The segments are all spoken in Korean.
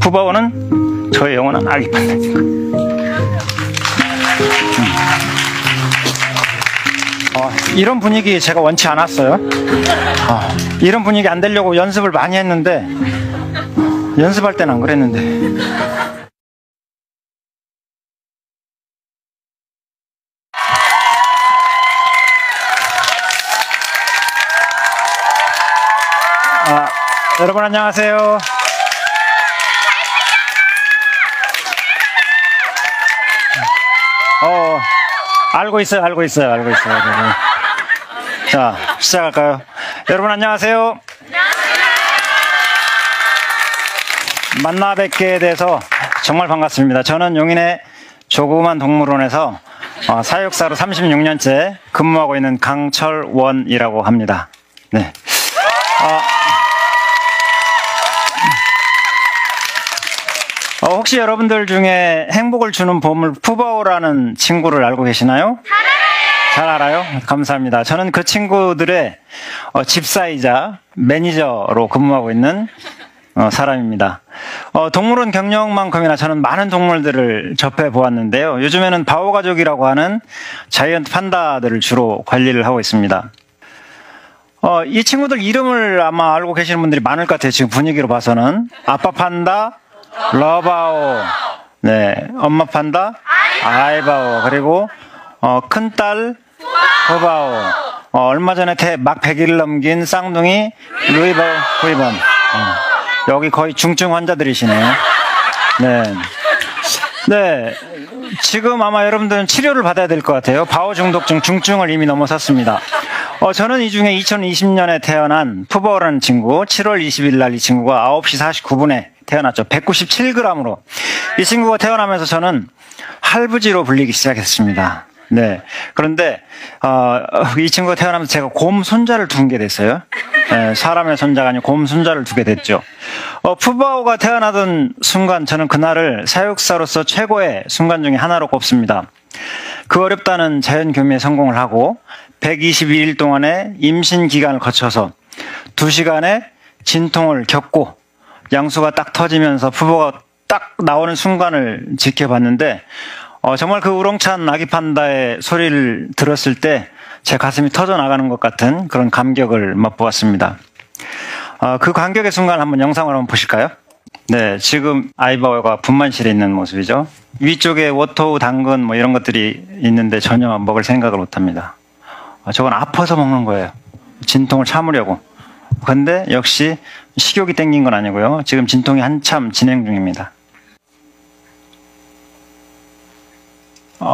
푸바오는 저의 영원한 아기 판다입니다. 이런 분위기 제가 원치 않았어요. 이런 분위기 안 되려고 연습을 많이 했는데, 연습할 때는 안 그랬는데. 여러분 안녕하세요. 알고 있어요. 자, 시작할까요? 여러분 안녕하세요. 만나 뵙게 돼서 정말 반갑습니다. 저는 용인의 조그만 동물원에서 사육사로 36년째 근무하고 있는 강철원이라고 합니다. 네. 혹시 여러분들 중에 행복을 주는 보물 푸바오라는 친구를 알고 계시나요? 잘 알아요? 감사합니다. 저는 그 친구들의 집사이자 매니저로 근무하고 있는 사람입니다. 동물원 경력만큼이나 저는 많은 동물들을 접해 보았는데요. 요즘에는 바오 가족이라고 하는 자이언트 판다들을 주로 관리를 하고 있습니다. 이 친구들 이름을 아마 알고 계시는 분들이 많을 것 같아요. 지금 분위기로 봐서는. 아빠 판다, 러바오, 네, 엄마 판다, 아이바오, 그리고 큰딸, 후바오, 얼마 전에 막 100일을 넘긴 쌍둥이, 루이번. 여기 거의 중증 환자들이시네요. 네. 지금 아마 여러분들은 치료를 받아야 될 것 같아요. 바오 중독증 중증을 이미 넘어섰습니다. 저는 이 중에 2020년에 태어난 푸바오라는 친구, 7월 20일 날 이 친구가 9시 49분에 태어났죠. 197g으로. 이 친구가 태어나면서 저는 할부지로 불리기 시작했습니다. 네. 그런데, 이 친구가 태어나면서 제가 곰 손자를 둔 게 됐어요. 네, 사람의 손자가 아니고 곰 손자를 두게 됐죠. 푸바오가 태어나던 순간 저는 그날을 사육사로서 최고의 순간 중에 하나로 꼽습니다. 그 어렵다는 자연교미에 성공을 하고 122일 동안의 임신 기간을 거쳐서 2시간의 진통을 겪고 양수가 딱 터지면서 푸바오가 딱 나오는 순간을 지켜봤는데 정말 그 우렁찬 아기 판다의 소리를 들었을 때 제 가슴이 터져 나가는 것 같은 그런 감격을 맛보았습니다. 그 감격의 순간 한번 영상을 한번 보실까요? 네, 지금 아이바오가 분만실에 있는 모습이죠. 위쪽에 워토우, 당근 뭐 이런 것들이 있는데 전혀 먹을 생각을 못합니다. 저건 아파서 먹는 거예요. 진통을 참으려고. 근데 역시 식욕이 땡긴 건 아니고요. 지금 진통이 한참 진행 중입니다.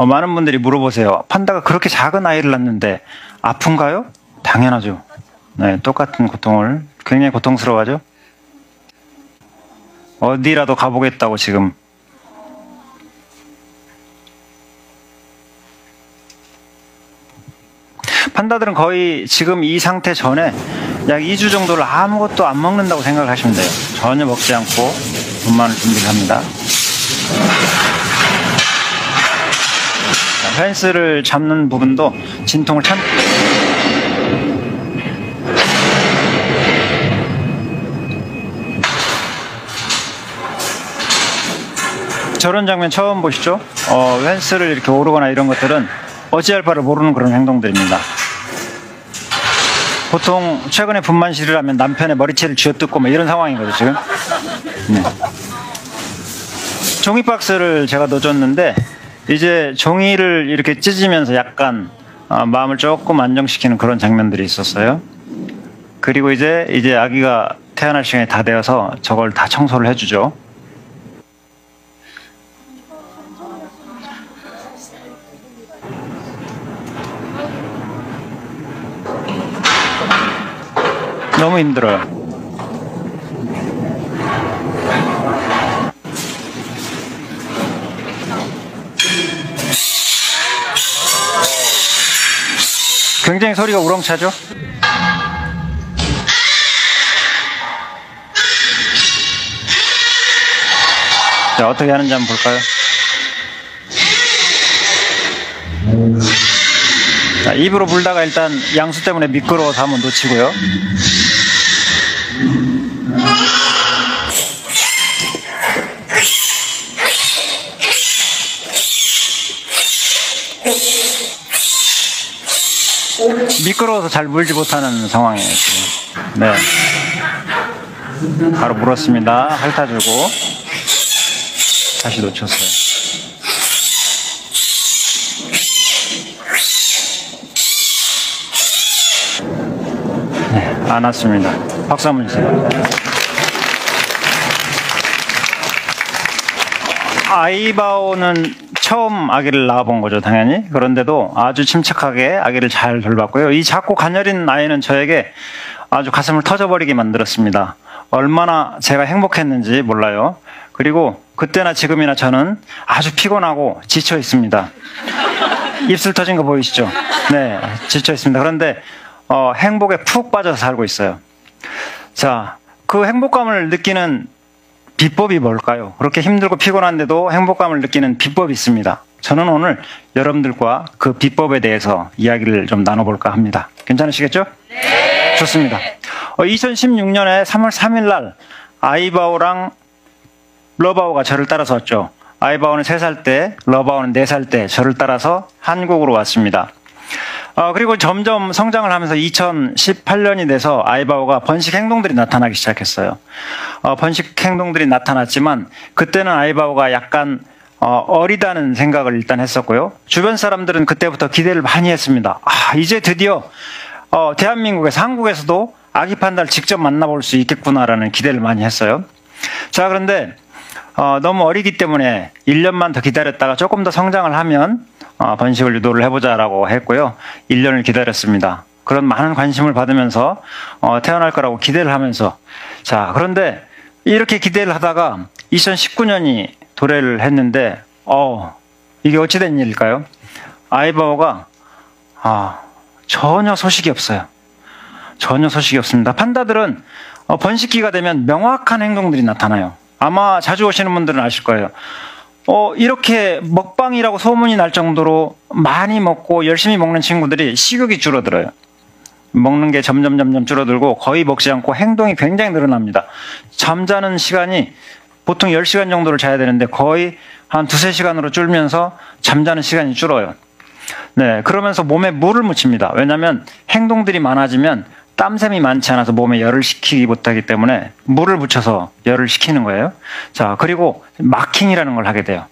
많은 분들이 물어보세요. 판다가 그렇게 작은 아이를 낳는데 아픈가요? 당연하죠. 네, 똑같은 고통을 굉장히 고통스러워하죠. 어디라도 가보겠다고 지금. 판다들은 거의 지금 이 상태 전에 약 2주 정도를 아무것도 안 먹는다고 생각을 하시면 돼요. 전혀 먹지 않고 분만을 준비를 합니다. 펜스를 잡는 부분도 진통을 참고 저런 장면 처음 보시죠? 펜스를 이렇게 오르거나 이런 것들은 어찌할 바를 모르는 그런 행동들입니다. 보통 최근에 분만실을 하면 남편의 머리채를 쥐어뜯고 뭐 이런 상황인 거죠 지금. 네. 종이 박스를 제가 넣어줬는데 이제 종이를 이렇게 찢으면서 약간 마음을 조금 안정시키는 그런 장면들이 있었어요. 그리고 이제 아기가 태어날 시간이 다 되어서 저걸 다 청소를 해주죠. 너무 힘들어요. 굉장히 소리가 우렁차죠? 자, 어떻게 하는지 한번 볼까요? 자, 입으로 불다가 일단 양수 때문에 미끄러워서 한번 놓치고요. 미끄러워서 잘 물지 못하는 상황이에요, 지금. 네. 바로 물었습니다. 핥아주고. 다시 놓쳤어요. 네, 안 왔습니다. 박수 한번 주세요. 아이바오는 처음 아기를 낳아본 거죠, 당연히. 그런데도 아주 침착하게 아기를 잘 돌봤고요. 이 작고 가녀린 아이는 저에게 아주 가슴을 터져버리게 만들었습니다. 얼마나 제가 행복했는지 몰라요. 그리고 그때나 지금이나 저는 아주 피곤하고 지쳐 있습니다. 입술 터진 거 보이시죠? 네, 지쳐 있습니다. 그런데 행복에 푹 빠져서 살고 있어요. 자, 그 행복감을 느끼는 비법이 뭘까요? 그렇게 힘들고 피곤한데도 행복감을 느끼는 비법이 있습니다. 저는 오늘 여러분들과 그 비법에 대해서 이야기를 좀 나눠볼까 합니다. 괜찮으시겠죠? 네. 좋습니다. 2016년에 3월 3일 날 아이바오랑 러바오가 저를 따라서 왔죠. 아이바오는 3살 때, 러바오는 4살 때 저를 따라서 한국으로 왔습니다. 그리고 점점 성장을 하면서 2018년이 돼서 아이바오가 번식 행동들이 나타나기 시작했어요. 번식 행동들이 나타났지만 그때는 아이바오가 약간 어리다는 생각을 일단 했었고요. 주변 사람들은 그때부터 기대를 많이 했습니다. 이제 드디어 대한민국에서, 한국에서도 아기 판다를 직접 만나볼 수 있겠구나라는 기대를 많이 했어요. 자, 그런데 너무 어리기 때문에 1년만 더 기다렸다가 조금 더 성장을 하면 번식을 유도를 해보자라고 했고요. 1년을 기다렸습니다. 그런 많은 관심을 받으면서 태어날 거라고 기대를 하면서, 자, 그런데 이렇게 기대를 하다가 2019년이 도래를 했는데 이게 어찌된 일일까요? 아이바오가 전혀 소식이 없어요. 전혀 소식이 없습니다. 판다들은 번식기가 되면 명확한 행동들이 나타나요. 아마 자주 오시는 분들은 아실 거예요. 이렇게 먹방이라고 소문이 날 정도로 많이 먹고 열심히 먹는 친구들이 식욕이 줄어들어요. 먹는 게 점점 줄어들고 거의 먹지 않고 행동이 굉장히 늘어납니다. 잠자는 시간이 보통 10시간 정도를 자야 되는데 거의 한 2-3시간으로 줄면서 잠자는 시간이 줄어요. 네, 그러면서 몸에 물을 묻힙니다. 왜냐하면 행동들이 많아지면 땀샘이 많지 않아서 몸에 열을 식히기 못하기 때문에 물을 묻혀서 열을 식히는 거예요. 자, 그리고 마킹이라는 걸 하게 돼요.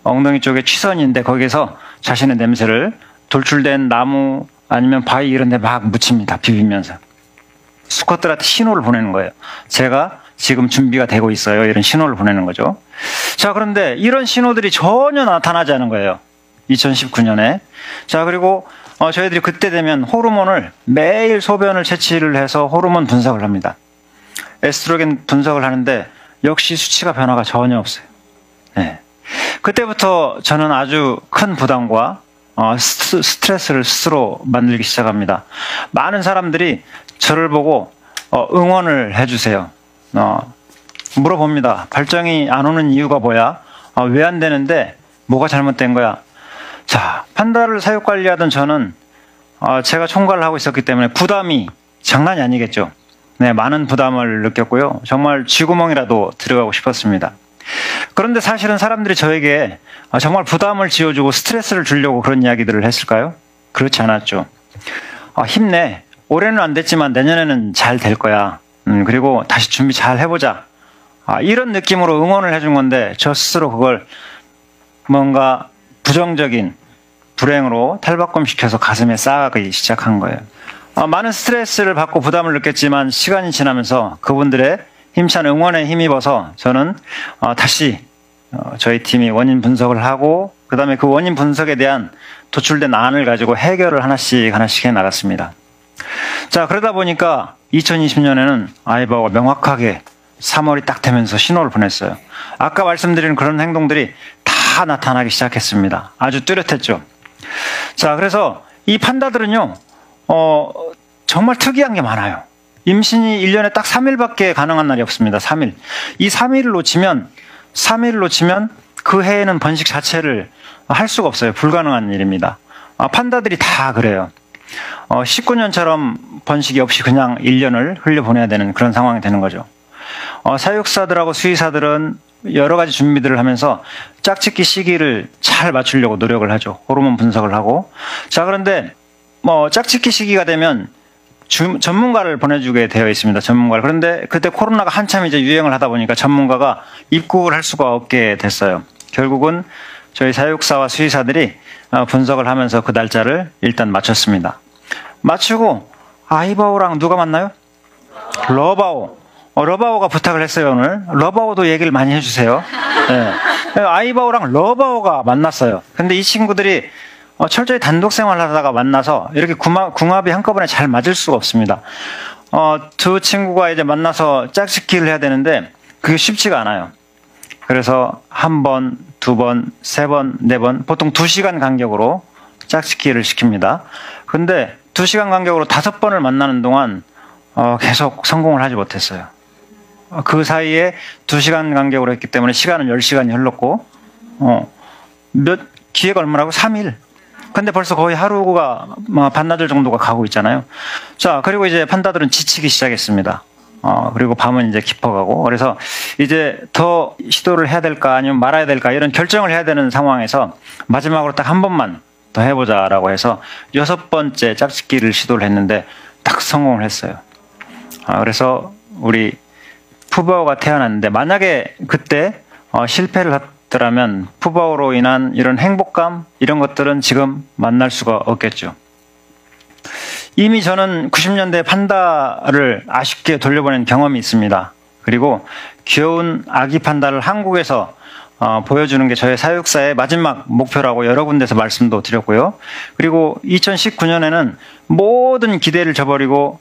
엉덩이 쪽에 취선인데 거기서 자신의 냄새를 돌출된 나무 아니면 바위 이런 데 막 묻힙니다. 비비면서. 수컷들한테 신호를 보내는 거예요. 제가 지금 준비가 되고 있어요. 이런 신호를 보내는 거죠. 자, 그런데 이런 신호들이 전혀 나타나지 않은 거예요. 2019년에. 자, 그리고 저희들이 그때 되면 호르몬을 매일 소변을 채취를 해서 호르몬 분석을 합니다. 에스트로겐 분석을 하는데 역시 수치가 변화가 전혀 없어요. 네. 그때부터 저는 아주 큰 부담과 스트레스를 스스로 만들기 시작합니다. 많은 사람들이 저를 보고 응원을 해주세요. 물어봅니다. 발정이 안 오는 이유가 뭐야? 왜 안 되는데? 뭐가 잘못된 거야? 자, 판다를 사육관리하던 저는 제가 총괄을 하고 있었기 때문에 부담이 장난이 아니겠죠. 네, 많은 부담을 느꼈고요. 정말 쥐구멍이라도 들어가고 싶었습니다. 그런데 사실은 사람들이 저에게 정말 부담을 지어주고 스트레스를 주려고 그런 이야기들을 했을까요? 그렇지 않았죠. 힘내. 올해는 안 됐지만 내년에는 잘 될 거야. 그리고 다시 준비 잘 해보자. 이런 느낌으로 응원을 해준 건데 저 스스로 그걸 뭔가 부정적인 불행으로 탈바꿈시켜서 가슴에 쌓아가기 시작한 거예요. 많은 스트레스를 받고 부담을 느꼈지만 시간이 지나면서 그분들의 힘찬 응원에 힘입어서 저는 다시 저희 팀이 원인 분석을 하고 그 다음에 그 원인 분석에 대한 도출된 안을 가지고 해결을 하나씩 해 나갔습니다. 자, 그러다 보니까 2020년에는 아이바오가 명확하게 3월이 딱 되면서 신호를 보냈어요. 아까 말씀드린 그런 행동들이 다 나타나기 시작했습니다. 아주 뚜렷했죠. 자, 그래서 이 판다들은요, 정말 특이한 게 많아요. 임신이 1년에 딱 3일밖에 가능한 날이 없습니다. 3일. 이 3일을 놓치면 그 해에는 번식 자체를 할 수가 없어요. 불가능한 일입니다. 판다들이 다 그래요. 19년처럼 번식이 없이 그냥 1년을 흘려보내야 되는 그런 상황이 되는 거죠. 사육사들하고 수의사들은 여러 가지 준비들을 하면서 짝짓기 시기를 잘 맞추려고 노력을 하죠. 호르몬 분석을 하고. 자, 그런데 뭐 짝짓기 시기가 되면 전문가를 보내주게 되어 있습니다. 전문가를. 그런데 그때 코로나가 한참 이제 유행을 하다 보니까 전문가가 입국을 할 수가 없게 됐어요. 결국은 저희 사육사와 수의사들이 분석을 하면서 그 날짜를 일단 맞췄습니다. 맞추고 아이바오랑 누가 만나요? 러바오. 러바오가 부탁을 했어요, 오늘. 러바오도 얘기를 많이 해주세요. 네. 아이바오랑 러바오가 만났어요. 근데 이 친구들이 철저히 단독 생활을 하다가 만나서 이렇게 궁합이 한꺼번에 잘 맞을 수가 없습니다. 두 친구가 이제 만나서 짝짓기를 해야 되는데 그게 쉽지가 않아요. 그래서 한 번, 두 번, 세 번, 네 번, 보통 2시간 간격으로 짝짓기를 시킵니다. 근데 2시간 간격으로 5번을 만나는 동안 계속 성공을 하지 못했어요. 그 사이에 2시간 간격으로 했기 때문에 시간은 10시간이 흘렀고, 기회가 얼마라고? 3일. 근데 벌써 거의 하루가 반나절 정도가 가고 있잖아요. 자, 그리고 이제 판다들은 지치기 시작했습니다. 그리고 밤은 이제 깊어가고. 그래서 이제 더 시도를 해야 될까 아니면 말아야 될까 이런 결정을 해야 되는 상황에서 마지막으로 딱 한 번만 더 해보자라고 해서 6번째 짝짓기를 시도를 했는데 딱 성공을 했어요. 그래서 우리 푸바오가 태어났는데 만약에 그때 실패를 했더라면 푸바오로 인한 이런 행복감 이런 것들은 지금 만날 수가 없겠죠. 이미 저는 90년대 판다를 아쉽게 돌려보낸 경험이 있습니다. 그리고 귀여운 아기 판다를 한국에서 보여주는 게 저의 사육사의 마지막 목표라고 여러 군데서 말씀도 드렸고요. 그리고 2019년에는 모든 기대를 저버리고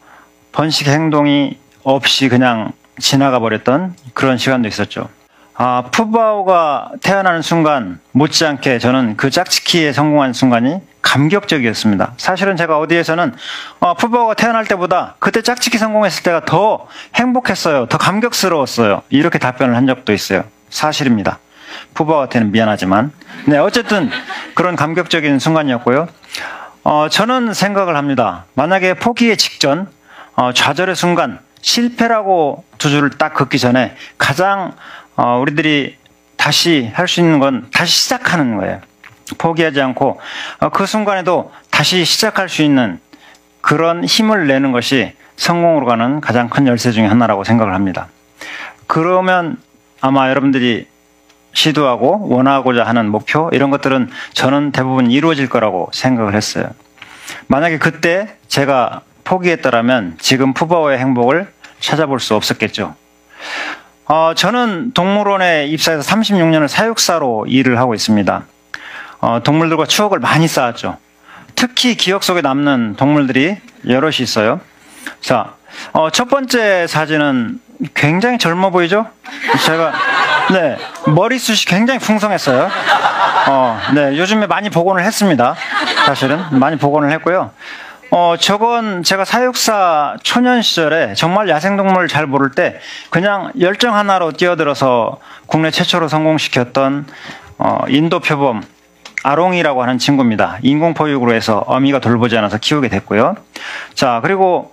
번식 행동이 없이 그냥 지나가 버렸던 그런 시간도 있었죠. 푸바오가 태어나는 순간 못지않게 저는 그 짝짓기에 성공한 순간이 감격적이었습니다. 사실은 제가 어디에서는 푸바오가 태어날 때보다 그때 짝짓기 성공했을 때가 더 행복했어요. 더 감격스러웠어요. 이렇게 답변을 한 적도 있어요. 사실입니다. 푸바오한테는 미안하지만. 네, 어쨌든 그런 감격적인 순간이었고요. 저는 생각을 합니다. 만약에 포기의 직전, 좌절의 순간, 실패라고 두 줄을 딱 긋기 전에 가장 우리들이 다시 할 수 있는 건 다시 시작하는 거예요. 포기하지 않고 그 순간에도 다시 시작할 수 있는 그런 힘을 내는 것이 성공으로 가는 가장 큰 열쇠 중에 하나라고 생각을 합니다. 그러면 아마 여러분들이 시도하고 원하고자 하는 목표 이런 것들은 저는 대부분 이루어질 거라고 생각을 했어요. 만약에 그때 제가 포기했더라면 지금 푸바오의 행복을 찾아볼 수 없었겠죠. 저는 동물원에 입사해서 36년을 사육사로 일을 하고 있습니다. 동물들과 추억을 많이 쌓았죠. 특히 기억 속에 남는 동물들이 여럿이 있어요. 자, 첫 번째 사진은 굉장히 젊어 보이죠? 제가, 네, 머리숱이 굉장히 풍성했어요. 네, 요즘에 많이 복원을 했습니다. 사실은 많이 복원을 했고요. 저건 제가 사육사 초년 시절에 정말 야생동물을 잘 모를 때 그냥 열정 하나로 뛰어들어서 국내 최초로 성공시켰던 인도 표범 아롱이라고 하는 친구입니다. 인공포육으로 해서 어미가 돌보지 않아서 키우게 됐고요. 자, 그리고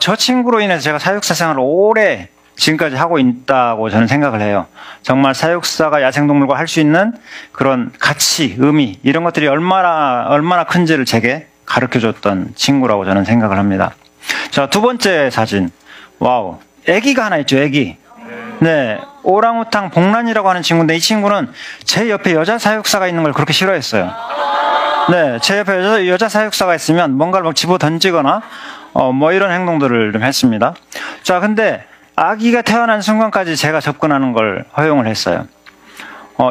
저 친구로 인해서 제가 사육사 생활을 오래 지금까지 하고 있다고 저는 생각을 해요. 정말 사육사가 야생동물과 할 수 있는 그런 가치, 의미 이런 것들이 얼마나 큰지를 제게 가르쳐줬던 친구라고 저는 생각을 합니다. 자, 두 번째 사진. 와우. 애기가 하나 있죠, 애기. 네. 오랑우탕 복란이라고 하는 친구인데 이 친구는 제 옆에 여자 사육사가 있는 걸 그렇게 싫어했어요. 네. 제 옆에 여자 사육사가 있으면 뭔가를 막 집어 던지거나 뭐 이런 행동들을 좀 했습니다. 자, 근데 아기가 태어난 순간까지 제가 접근하는 걸 허용을 했어요.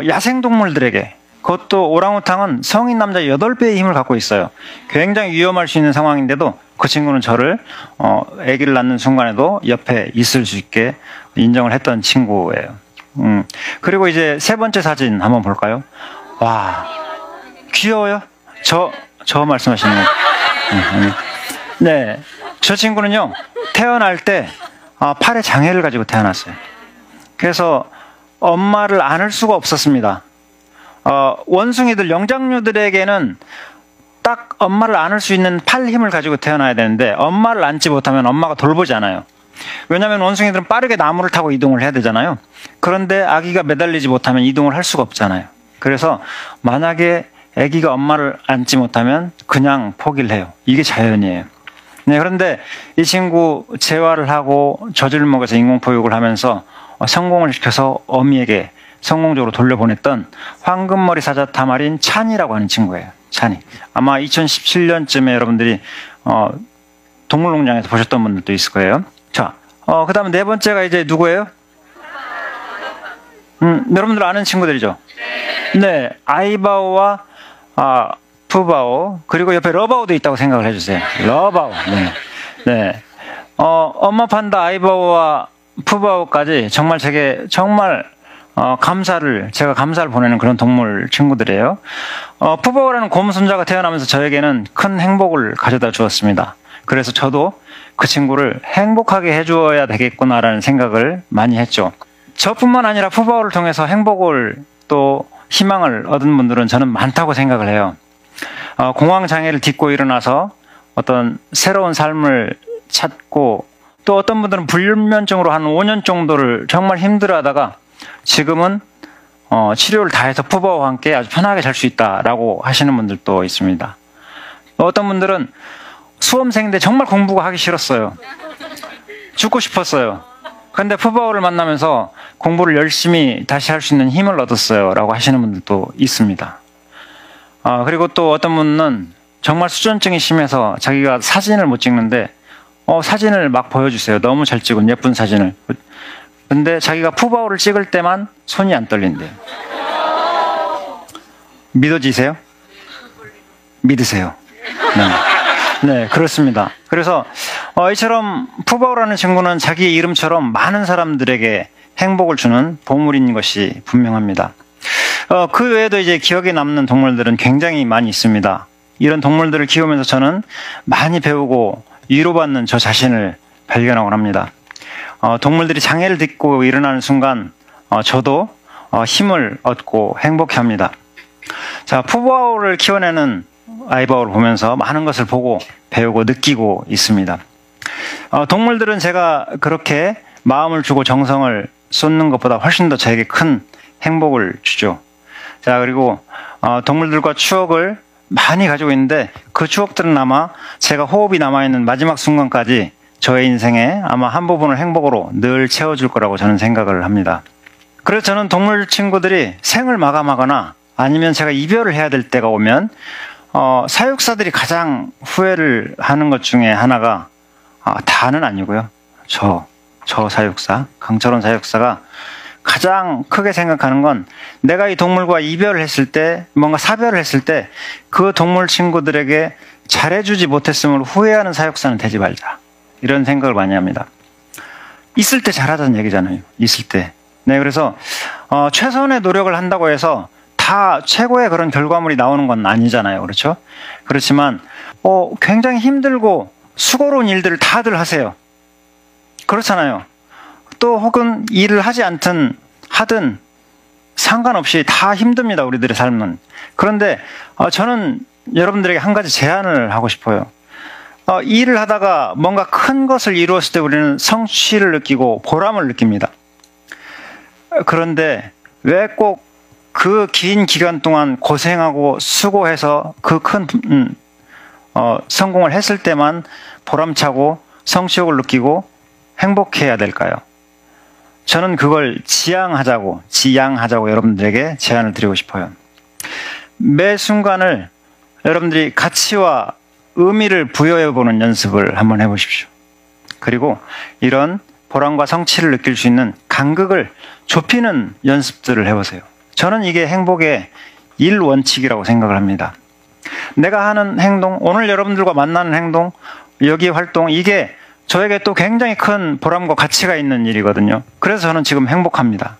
야생동물들에게 그것도 오랑우탕은 성인 남자 8배의 힘을 갖고 있어요. 굉장히 위험할 수 있는 상황인데도 그 친구는 저를 아기를 낳는 순간에도 옆에 있을 수 있게 인정을 했던 친구예요. 그리고 이제 세 번째 사진 한번 볼까요? 와, 귀여워요? 저 말씀하시는 거. 네, 저 친구는요 태어날 때 팔에 장애를 가지고 태어났어요. 그래서 엄마를 안을 수가 없었습니다. 원숭이들, 영장류들에게는 딱 엄마를 안을 수 있는 팔 힘을 가지고 태어나야 되는데 엄마를 안지 못하면 엄마가 돌보지 않아요. 왜냐하면 원숭이들은 빠르게 나무를 타고 이동을 해야 되잖아요. 그런데 아기가 매달리지 못하면 이동을 할 수가 없잖아요. 그래서 만약에 아기가 엄마를 안지 못하면 그냥 포기를 해요. 이게 자연이에요. 네, 그런데 이 친구 재활을 하고 젖을 먹여서 인공포육을 하면서 성공을 시켜서 어미에게 성공적으로 돌려보냈던 황금머리 사자타마린 찬이라고 하는 친구예요. 찬이. 아마 2017년쯤에 여러분들이 동물농장에서 보셨던 분들도 있을 거예요. 자, 그 다음에 네 번째가 이제 누구예요? 여러분들 아는 친구들이죠? 네, 아이바오와 푸바오, 그리고 옆에 러바오도 있다고 생각을 해주세요. 러바오. 네. 네. 엄마 판다 아이바오와 푸바오까지 정말 제가 감사를 보내는 그런 동물 친구들이에요. 푸바오라는 곰손자가 태어나면서 저에게는 큰 행복을 가져다 주었습니다. 그래서 저도 그 친구를 행복하게 해주어야 되겠구나라는 생각을 많이 했죠. 저뿐만 아니라 푸바오를 통해서 행복을 또 희망을 얻은 분들은 저는 많다고 생각을 해요. 공황장애를 딛고 일어나서 어떤 새로운 삶을 찾고, 또 어떤 분들은 불면증으로 한 5년 정도를 정말 힘들어하다가 지금은 치료를 다 해서 푸바오와 함께 아주 편하게 잘 수 있다라고 하시는 분들도 있습니다. 어떤 분들은 수험생인데 정말 공부가 하기 싫었어요. 죽고 싶었어요. 근데 푸바오를 만나면서 공부를 열심히 다시 할 수 있는 힘을 얻었어요 라고 하시는 분들도 있습니다. 그리고 또 어떤 분은 정말 수전증이 심해서 자기가 사진을 못 찍는데 사진을 막 보여주세요. 너무 잘 찍은 예쁜 사진을. 근데 자기가 푸바오를 찍을 때만 손이 안 떨린대요. 믿어지세요? 믿으세요. 네, 그렇습니다. 그래서 이처럼 푸바오라는 친구는 자기의 이름처럼 많은 사람들에게 행복을 주는 보물인 것이 분명합니다. 그 외에도 이제 기억에 남는 동물들은 굉장히 많이 있습니다. 이런 동물들을 키우면서 저는 많이 배우고 위로받는 저 자신을 발견하곤 합니다. 동물들이 장애를 딛고 일어나는 순간 저도 힘을 얻고 행복해합니다. 자, 푸바오를 키워내는 아이바오를 보면서 많은 것을 보고 배우고 느끼고 있습니다. 동물들은 제가 그렇게 마음을 주고 정성을 쏟는 것보다 훨씬 더 저에게 큰 행복을 주죠. 자, 그리고 동물들과 추억을 많이 가지고 있는데 그 추억들은 아마 제가 호흡이 남아있는 마지막 순간까지 저의 인생에 아마 한 부분을 행복으로 늘 채워줄 거라고 저는 생각을 합니다. 그래서 저는 동물 친구들이 생을 마감하거나 아니면 제가 이별을 해야 될 때가 오면 사육사들이 가장 후회를 하는 것 중에 하나가 다는 아니고요. 저 사육사, 강철원 사육사가 가장 크게 생각하는 건 내가 이 동물과 이별을 했을 때, 뭔가 사별을 했을 때 그 동물 친구들에게 잘해주지 못했음을 후회하는 사육사는 되지 말자. 이런 생각을 많이 합니다. 있을 때 잘하자는 얘기잖아요. 있을 때. 네, 그래서 최선의 노력을 한다고 해서 다 최고의 그런 결과물이 나오는 건 아니잖아요. 그렇죠? 그렇지만 굉장히 힘들고 수고로운 일들을 다들 하세요. 그렇잖아요. 또 혹은 일을 하든 상관없이 다 힘듭니다. 우리들의 삶은. 그런데 저는 여러분들에게 한 가지 제안을 하고 싶어요. 일을 하다가 뭔가 큰 것을 이루었을 때 우리는 성취를 느끼고 보람을 느낍니다. 그런데 왜 꼭 그 긴 기간 동안 고생하고 수고해서 그 큰 성공을 했을 때만 보람차고 성취욕을 느끼고 행복해야 될까요? 저는 그걸 지양하자고 여러분들에게 제안을 드리고 싶어요. 매 순간을 여러분들이 가치와 의미를 부여해보는 연습을 한번 해보십시오. 그리고 이런 보람과 성취를 느낄 수 있는 간극을 좁히는 연습들을 해보세요. 저는 이게 행복의 1원칙이라고 생각을 합니다. 내가 하는 행동, 오늘 여러분들과 만나는 행동, 여기 활동, 이게 저에게 또 굉장히 큰 보람과 가치가 있는 일이거든요. 그래서 저는 지금 행복합니다.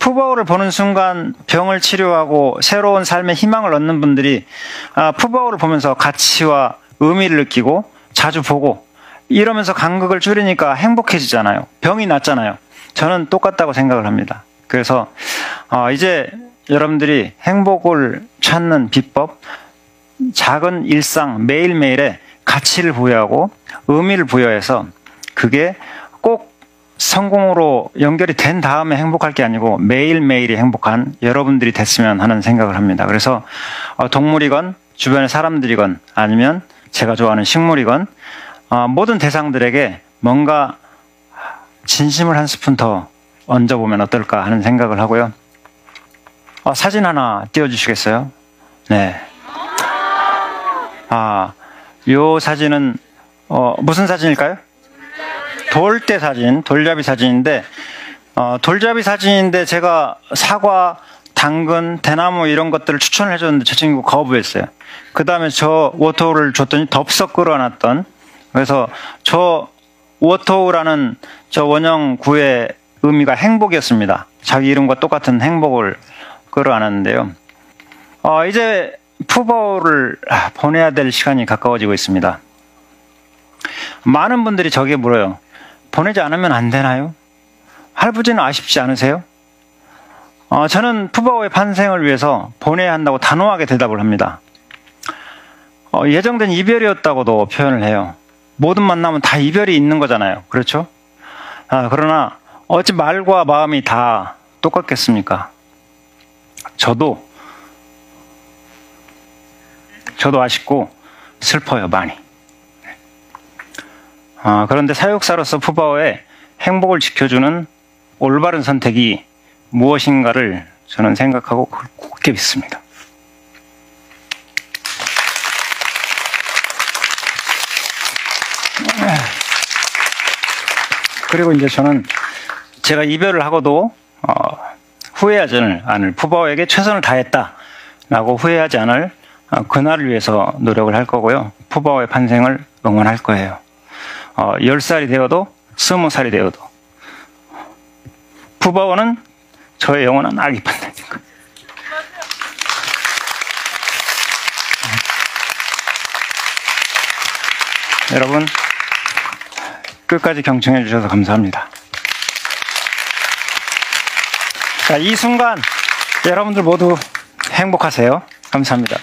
푸바오를 보는 순간 병을 치료하고 새로운 삶의 희망을 얻는 분들이 푸바오를 보면서 가치와 의미를 느끼고 자주 보고 이러면서 간극을 줄이니까 행복해지잖아요. 병이 낫잖아요. 저는 똑같다고 생각을 합니다. 그래서 이제 여러분들이 행복을 찾는 비법, 작은 일상 매일매일에 가치를 부여하고 의미를 부여해서 그게 꼭 성공으로 연결이 된 다음에 행복할 게 아니고 매일매일이 행복한 여러분들이 됐으면 하는 생각을 합니다. 그래서 동물이건 주변의 사람들이건 아니면 제가 좋아하는 식물이건 모든 대상들에게 뭔가 진심을 한 스푼 더 얹어보면 어떨까 하는 생각을 하고요. 사진 하나 띄워주시겠어요? 네. 요 사진은 무슨 사진일까요? 돌대 사진, 돌잡이 사진인데 돌잡이 사진인데 제가 사과, 당근, 대나무 이런 것들을 추천을 해줬는데 저 친구 거부했어요. 그 다음에 저 워터홀을 줬더니 덥석 끌어놨던, 그래서 저 워터홀이라는 저 원형 구의 의미가 행복이었습니다. 자기 이름과 똑같은 행복을 끌어안았는데요. 이제 푸버를 보내야 될 시간이 가까워지고 있습니다. 많은 분들이 저에게 물어요. 보내지 않으면 안 되나요? 할아버지는 아쉽지 않으세요? 저는 푸버의 환생을 위해서 보내야 한다고 단호하게 대답을 합니다. 예정된 이별이었다고도 표현을 해요. 모든 만남은 다 이별이 있는 거잖아요. 그렇죠? 그러나 어찌 말과 마음이 다 똑같겠습니까? 저도 아쉽고 슬퍼요, 많이. 그런데 사육사로서 푸바오의 행복을 지켜주는 올바른 선택이 무엇인가를 저는 생각하고 굳게 믿습니다. 그리고 이제 저는 제가 이별을 하고도 후회하지 않을, 푸바오에게 최선을 다했다라고 후회하지 않을 그날을 위해서 노력을 할 거고요. 푸바오의 환생을 응원할 거예요. 10살이 되어도 20살이 되어도 푸바오는 저의 영원한 아기 판다니까. 여러분 끝까지 경청해 주셔서 감사합니다. 자, 이 순간 여러분들 모두 행복하세요. 감사합니다.